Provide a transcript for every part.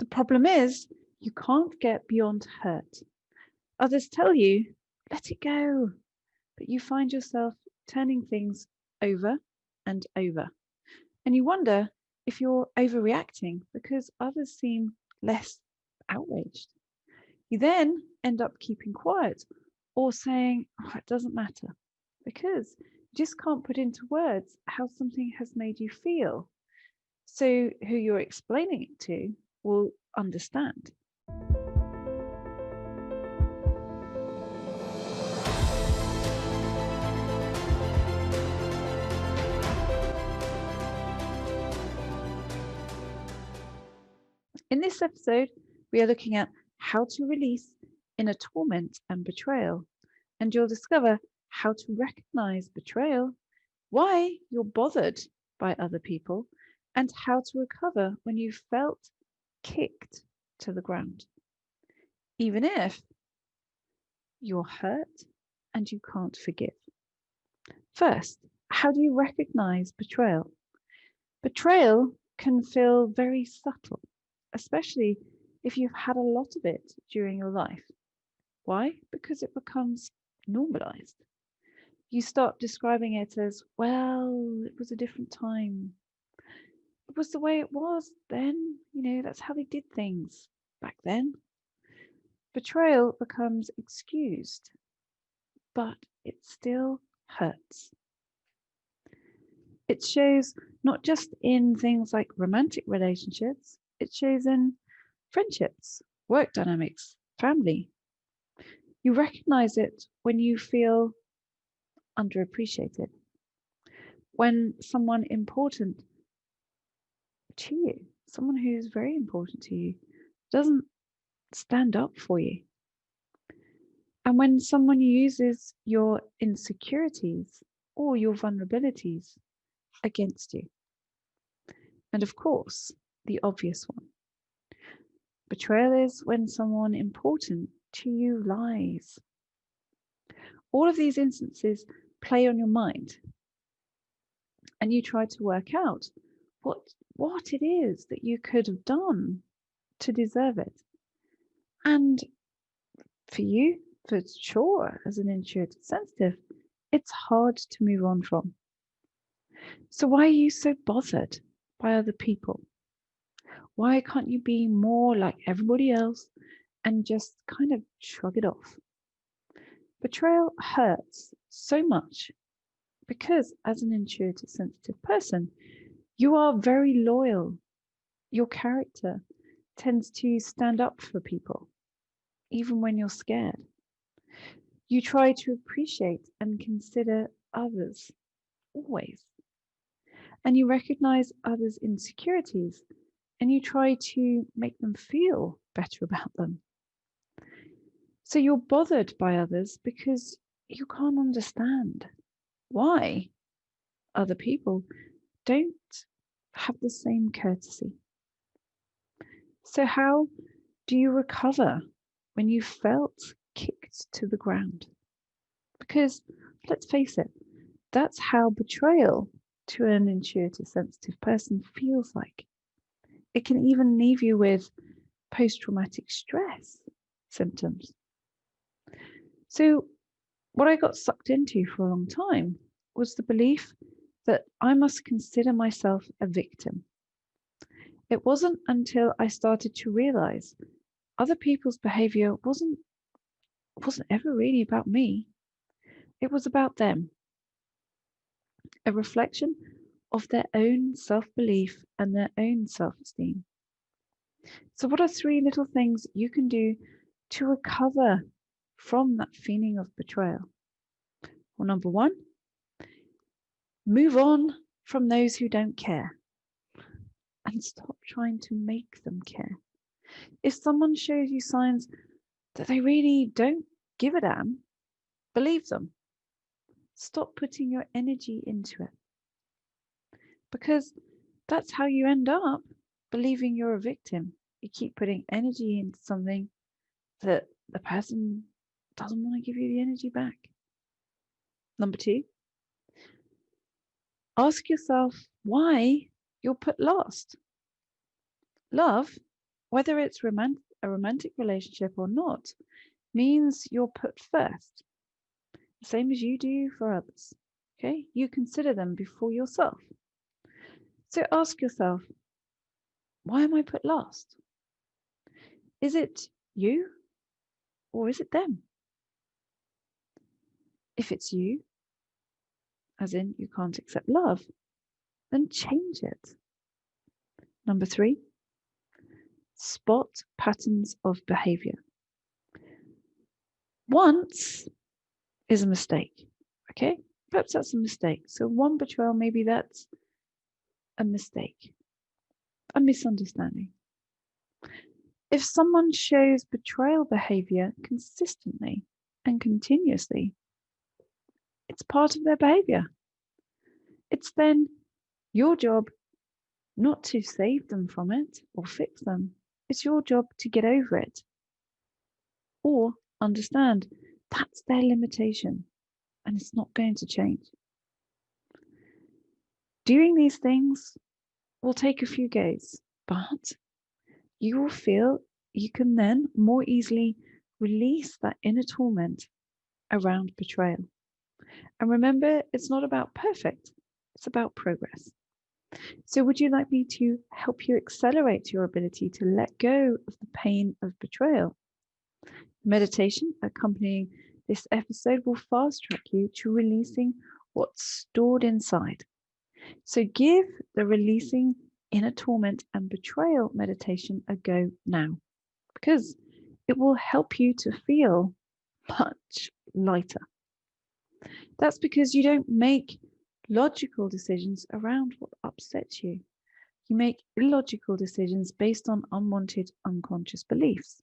The problem is you can't get beyond hurt. Others tell you, let it go, but you find yourself turning things over and over. And you wonder if you're overreacting because others seem less outraged. You then end up keeping quiet or saying, oh, it doesn't matter, because you just can't put into words how something has made you feel. So who you're explaining it to will understand. In this episode, we are looking at how to release inner torment and betrayal, and you'll discover how to recognize betrayal, why you're bothered by other people, and how to recover when you felt kicked to the ground, even if you're hurt and you can't forgive. First, how do you recognize betrayal? Betrayal can feel very subtle, especially if you've had a lot of it during your life. Why? Because it becomes normalized. You start describing it as, well, it was a different time. It was the way it was then. That's how they did things back then. Betrayal becomes excused, but it still hurts. It shows not just in things like romantic relationships, it shows in friendships, work dynamics, family. You recognize it when you feel underappreciated, when someone important to you, someone who's very important to you, doesn't stand up for you, and when someone uses your insecurities or your vulnerabilities against you. And of course, the obvious one. Betrayal is when someone important to you lies. All of these instances play on your mind, and you try to work out what it is that you could have done to deserve it. And for you, for sure, as an intuitive sensitive, it's hard to move on from. So why are you so bothered by other people? Why can't you be more like everybody else and just kind of shrug it off? Betrayal hurts so much because, as an intuitive sensitive person, you are very loyal. Your character tends to stand up for people, even when you're scared. You try to appreciate and consider others, always. And you recognize others' insecurities, and you try to make them feel better about them. So you're bothered by others because you can't understand why other people don't have the same courtesy. So how do you recover when you felt kicked to the ground? Because let's face it, that's how betrayal to an intuitive sensitive person feels like. It can even leave you with post-traumatic stress symptoms. So what I got sucked into for a long time was the belief that I must consider myself a victim. It wasn't until I started to realize other people's behavior wasn't ever really about me. It was about them, a reflection of their own self-belief and their own self-esteem. So what are 3 little things you can do to recover from that feeling of betrayal? Well, number 1, move on from those who don't care and stop trying to make them care. If someone shows you signs that they really don't give a damn, believe them. Stop putting your energy into it. Because that's how you end up believing you're a victim. You keep putting energy into something that the person doesn't want to give you the energy back. Number 2, ask yourself why you're put last. Love whether it's a romantic relationship or not, means you're put first, the same as you do for others. Okay? You consider them before yourself. So ask yourself, why am I put last? Is it you or is it them? If it's you, as in you can't accept love, then change it. Number 3, spot patterns of behavior. Once is a mistake, okay? Perhaps that's a mistake. So one betrayal, maybe that's a mistake, a misunderstanding. If someone shows betrayal behavior consistently and continuously, it's part of their behavior. It's then your job not to save them from it or fix them. It's your job to get over it or understand that's their limitation and it's not going to change. Doing these things will take a few days, but you will feel you can then more easily release that inner torment around betrayal. And remember, it's not about perfect, it's about progress. So would you like me to help you accelerate your ability to let go of the pain of betrayal? Meditation accompanying this episode will fast track you to releasing what's stored inside. So give the releasing inner torment and betrayal meditation a go now, because it will help you to feel much lighter. That's because you don't make logical decisions around what upsets you. You make illogical decisions based on unwanted unconscious beliefs,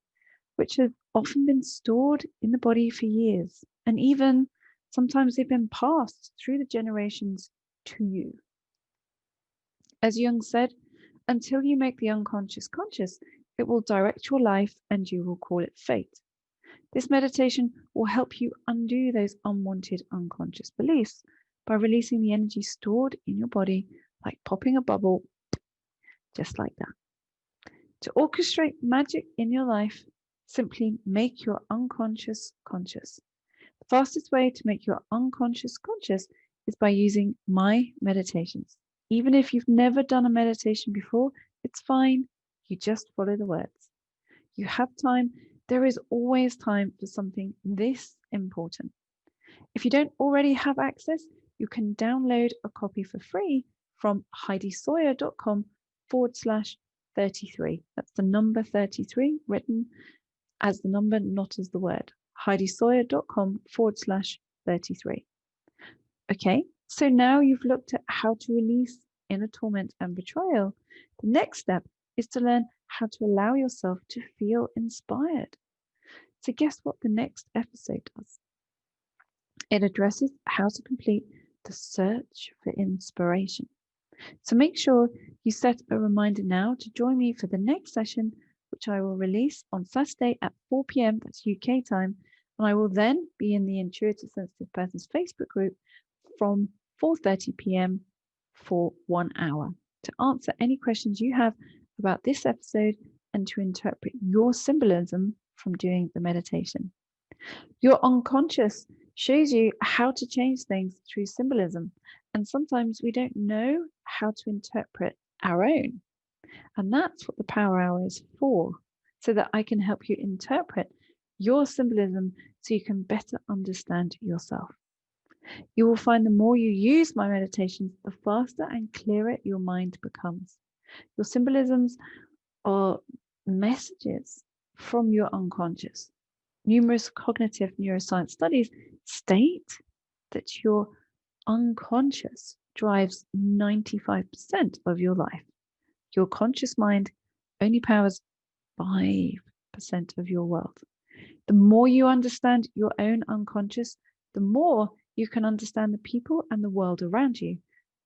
which have often been stored in the body for years, and even sometimes they've been passed through the generations to you. As Jung said, until you make the unconscious conscious, it will direct your life and you will call it fate. This meditation will help you undo those unwanted unconscious beliefs by releasing the energy stored in your body, like popping a bubble, just like that. To orchestrate magic in your life, simply make your unconscious conscious. The fastest way to make your unconscious conscious is by using my meditations. Even if you've never done a meditation before, it's fine. You just follow the words. You have time. There is always time for something this important. If you don't already have access, you can download a copy for free from HeidiSawyer.com/33. That's the number 33 written as the number, not as the word. HeidiSawyer.com/33. Okay, so now you've looked at how to release inner torment and betrayal. The next step is to learn how to allow yourself to feel inspired. So guess what the next episode does? It addresses how to complete the search for inspiration. So make sure you set a reminder now to join me for the next session, which I will release on Saturday at 4 p.m. That's UK time. And I will then be in the Intuitive Sensitive Persons Facebook group from 4:30 p.m. for 1 hour to answer any questions you have about this episode and to interpret your symbolism from doing the meditation. Your unconscious shows you how to change things through symbolism, and sometimes we don't know how to interpret our own. And that's what the Power Hour is for, so that I can help you interpret your symbolism so you can better understand yourself. You will find the more you use my meditations, the faster and clearer your mind becomes. Your symbolisms are messages from your unconscious. Numerous cognitive neuroscience studies state that your unconscious drives 95% of your life. Your conscious mind only powers 5% of your world. The more you understand your own unconscious, the more you can understand the people and the world around you,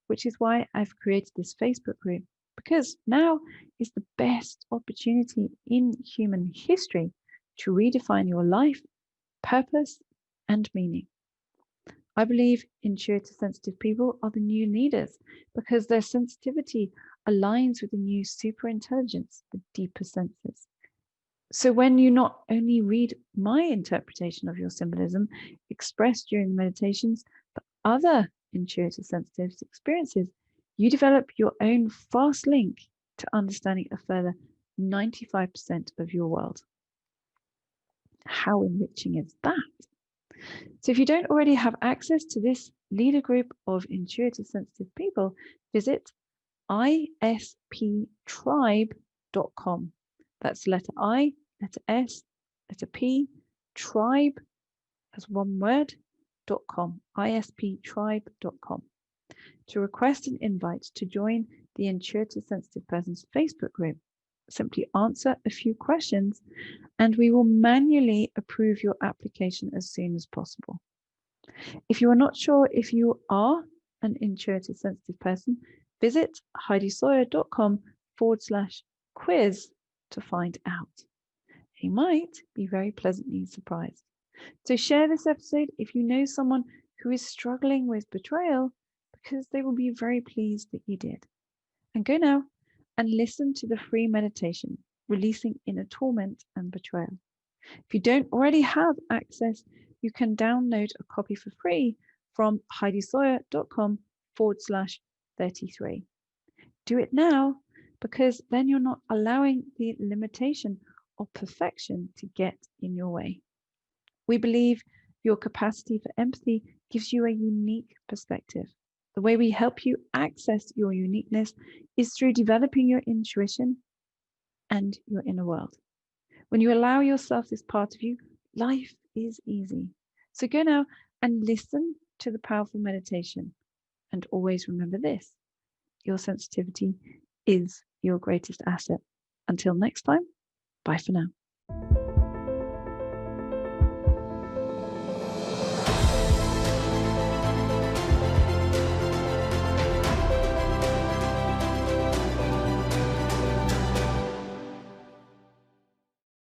which is why I've created this Facebook group, because now is the best opportunity in human history to redefine your life, purpose, and meaning. I believe intuitive sensitive people are the new leaders because their sensitivity aligns with the new superintelligence, the deeper senses. So when you not only read my interpretation of your symbolism expressed during the meditations, but other intuitive sensitives experiences, you develop your own fast link to understanding a further 95% of your world. How enriching is that? So if you don't already have access to this leader group of intuitive sensitive people, visit isptribe.com. That's letter I, letter S, letter P, tribe as one word, .com, isptribe.com. To request an invite to join the Intuitive Sensitive Persons Facebook group, simply answer a few questions and we will manually approve your application as soon as possible. If you are not sure if you are an intuitive sensitive person, visit heidisawyer.com/quiz to find out. You might be very pleasantly surprised. So share this episode if you know someone who is struggling with betrayal, because they will be very pleased that you did. And go now and listen to the free meditation, Releasing Inner Torment and Betrayal. If you don't already have access, you can download a copy for free from heidisawyer.com/33. Do it now, because then you're not allowing the limitation of perfection to get in your way. We believe your capacity for empathy gives you a unique perspective. The way we help you access your uniqueness is through developing your intuition and your inner world. When you allow yourself this part of you, life is easy. So go now and listen to the powerful meditation. And always remember this: your sensitivity is your greatest asset. Until next time, bye for now.